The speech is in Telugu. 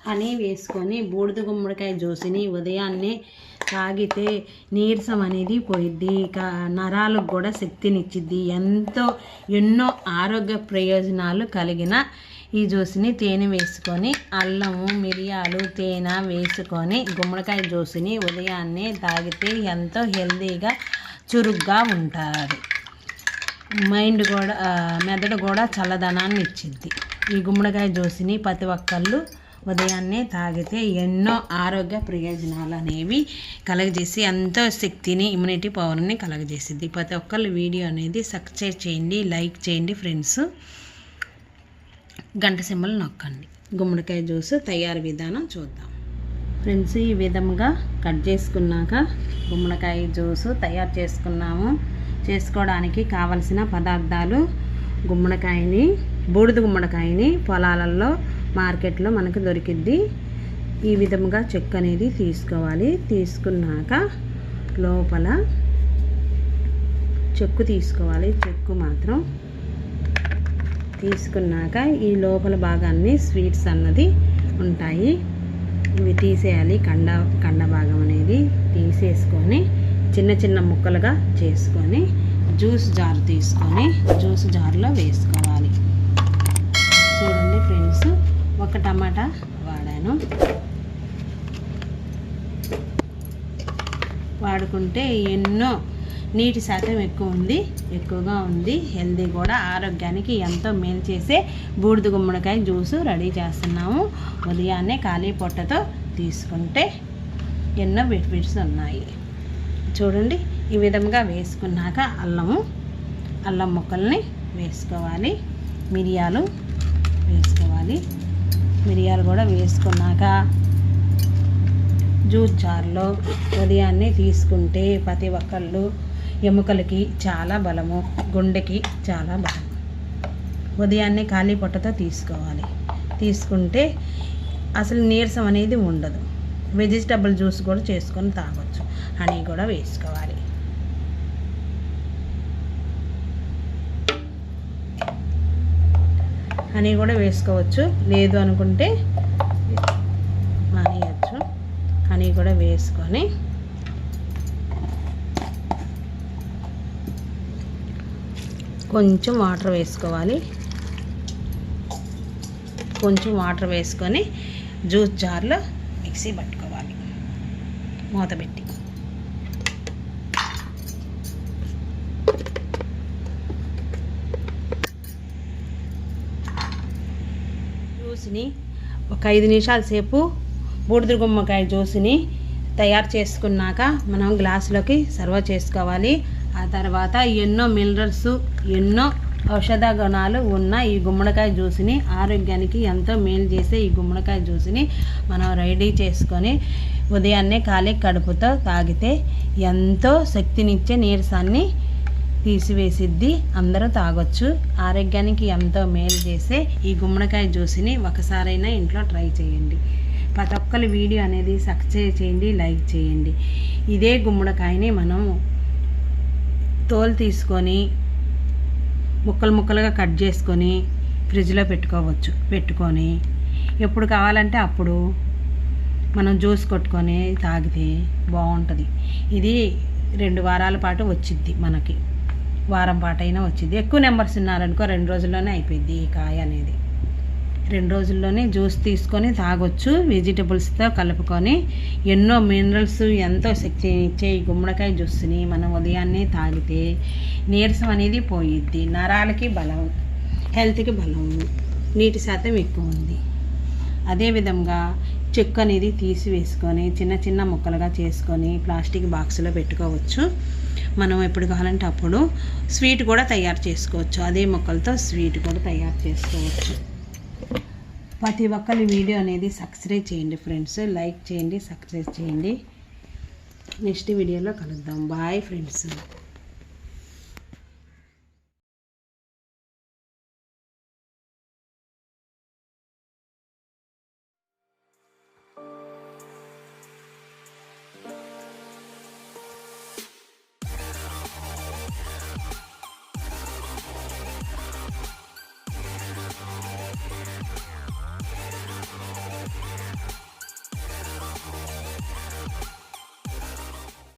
హనీ వేసుకొని బూడిద గుమ్మడికాయ జ్యూస్ని ఉదయాన్నే తాగితే నీరసం అనేది పోయిద్ది, నరాలకు కూడా శక్తినిచ్చిద్ది. ఎన్నో ఆరోగ్య ప్రయోజనాలు కలిగిన ఈ జ్యూస్ని తేనె వేసుకొని అల్లము, మిరియాలు, తేనె వేసుకొని గుమ్మడికాయ జ్యూస్ని ఉదయాన్నే తాగితే ఎంతో హెల్తీగా చురుగ్గా ఉంటారు. మైండ్ కూడా మెదడు కూడా చల్లదనాన్ని ఇచ్చిద్ది. ఈ గుమ్మడికాయ జ్యూస్ని ప్రతి ఒక్కళ్ళు ఉదయాన్నే తాగితే ఎన్నో ఆరోగ్య ప్రయోజనాలు అనేవి కలగజేసి ఎంతో శక్తిని, ఇమ్యూనిటీ పవర్ని కలగజేసిద్ది. ప్రతి ఒక్కళ్ళు వీడియో అనేది సబ్స్క్రైబ్ చేయండి, లైక్ చేయండి ఫ్రెండ్స్. గంట సింబల్ నొక్కండి. గుమ్మడికాయ జ్యూస్ తయారు విధానం చూద్దాం ఫ్రెండ్స్. ఈ విధంగా కట్ చేసుకున్నాక గుమ్మడికాయ జ్యూస్ తయారు చేసుకున్నాము. చేసుకోవడానికి కావలసిన పదార్థాలు: గుమ్మడికాయని, బూడిద గుమ్మడికాయని పొలాలలో మార్కెట్లో మనకు దొరికిద్ది. ఈ విధంగా చెక్కు అనేది తీసుకోవాలి. తీసుకున్నాక లోపల చెక్కు తీసుకోవాలి. చెక్కు మాత్రం తీసుకున్నాక ఈ లోపల భాగాన్ని స్వీట్స్ అన్నది ఉంటాయి, ఇవి తీసేయాలి. కండ భాగం అనేది తీసేసుకొని చిన్న చిన్న ముక్కలుగా చేసుకొని జ్యూస్ జార్ తీసుకొని జ్యూస్ జార్లో వేసుకోవాలి. చూడండి ఫ్రెండ్స్, ఒక టమాటా వాడాను. వాడుకుంటే ఎన్నో నీటి శాతం ఎక్కువగా ఉంది. హెల్దీ కూడా, ఆరోగ్యానికి ఎంతో మేలు చేసే బూడిద గుమ్మడికాయ జ్యూసు రెడీ చేస్తున్నాము. ఉదయాన్నే ఖాళీ పొట్టతో తీసుకుంటే ఎన్నో బెనిఫిట్స్ ఉన్నాయి. చూడండి, ఈ విధంగా వేసుకున్నాక అల్లం ముక్కల్ని వేసుకోవాలి. మిరియాలు వేసుకోవాలి. మిరియాలు కూడా వేసుకున్నాక జ్యూస్ జార్లో ఉదయాన్నే తీసుకుంటే ప్రతి ఒక్కళ్ళు ఎముకలకి చాలా బలము, గుండెకి చాలా బలం. ఉదయాన్నే ఖాళీ పొట్టతో తీసుకోవాలి. తీసుకుంటే అసలు నీరసం అనేది ఉండదు. వెజిటబుల్ జ్యూస్ కూడా చేసుకొని తాగొచ్చు. హనీ కూడా వేసుకోవాలి. హనీ కూడా వేసుకోవచ్చు, లేదు అనుకుంటే మానేయచ్చు. హనీ కూడా వేసుకొని కొంచెం వాటర్ వేసుకోవాలి. కొంచెం వాటర్ వేసుకొని జ్యూస్ జార్లో మిక్సీ పట్టుకోవాలి, మూత పెట్టి. జ్యూస్ని ఒక 5 నిమిషాల సేపు బూడిద గుమ్మడికాయ జ్యూస్ని తయారు చేసుకున్నాక మనం గ్లాసులోకి సర్వ్ చేసుకోవాలి. ఆ తర్వాత ఎన్నో మినరల్స్, ఎన్నో ఔషధ గుణాలు ఉన్న ఈ గుమ్మడికాయ జ్యూస్ని, ఆరోగ్యానికి ఎంతో మేలు చేసే ఈ గుమ్మడికాయ జ్యూస్ని మనం రెడీ చేసుకొని ఉదయాన్నే ఖాళీ కడుపుతో తాగితే ఎంతో శక్తినిచ్చే, నీరసాన్ని తీసివేసిద్ది. అందరూ తాగొచ్చు. ఆరోగ్యానికి ఎంతో మేలు చేసే ఈ గుమ్మడికాయ జ్యూస్ని ఒకసారైనా ఇంట్లో ట్రై చేయండి. ప్రతి ఒక్కరి వీడియో అనేది సబ్స్క్రైబ్ చేయండి, లైక్ చేయండి. ఇదే గుమ్మడికాయని మనం తోలు తీసుకొని ముక్కలుగా కట్ చేసుకొని ఫ్రిడ్జ్లో పెట్టుకొని ఎప్పుడు కావాలంటే అప్పుడు మనం జ్యూస్ కొట్టుకొని తాగితే బాగుంటుంది. ఇది 2 వారాల పాటు వచ్చిద్ది, మనకి వారం పాటు అయినా వచ్చిద్ది. ఎక్కువ నెంబర్స్ ఉన్నారనుకో 2 రోజుల్లోనే అయిపోయింది ఈ కాయ అనేది. 2 రోజుల్లోనే జ్యూస్ తీసుకొని తాగొచ్చు. వెజిటబుల్స్తో కలుపుకొని ఎన్నో మినరల్స్, ఎంతో శక్తి ఇచ్చే ఈ గుమ్మడికాయ జ్యూస్ని మనం ఉదయాన్నే తాగితే నీరసం అనేది పోయిద్ది. నరాలకి బలం, హెల్త్కి బలం, నీటి శాతం ఎక్కువ ఉంది. అదేవిధంగా చెక్కు అనేది తీసివేసుకొని చిన్న చిన్న ముక్కలుగా చేసుకొని ప్లాస్టిక్ బాక్స్లో పెట్టుకోవచ్చు. మనం ఎప్పుడు కావాలంటే అప్పుడు స్వీట్ కూడా తయారు చేసుకోవచ్చు. అదే ముక్కలతో స్వీట్ కూడా తయారు చేసుకోవచ్చు. ప్రతి ఒక్కరి వీడియో అనేది సబ్స్క్రైబ్ చేయండి ఫ్రెండ్స్, లైక్ చేయండి, సబ్స్క్రైబ్ చేయండి. నెక్స్ట్ వీడియోలో కలుద్దాం. Bye friends.